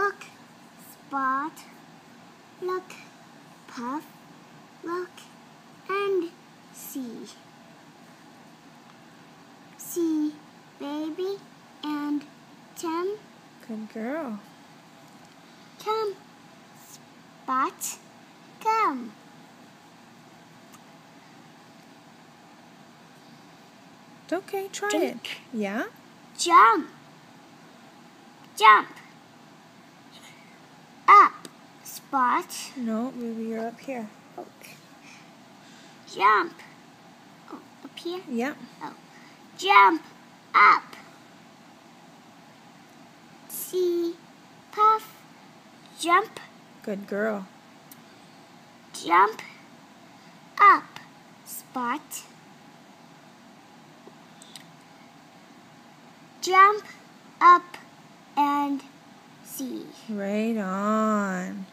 Look, Spot. Look, Puff. Look and see. See Baby and Tim. Good girl. Come, Spot. Come. It's okay, try Jump. it. Yeah? Jump. Jump. Up, Spot. No, maybe you're up here. Jump. Oh, up here? Yeah. Oh. Jump up. See, Puff. Jump. Good girl. Jump up, Spot. Jump up and see. Right on.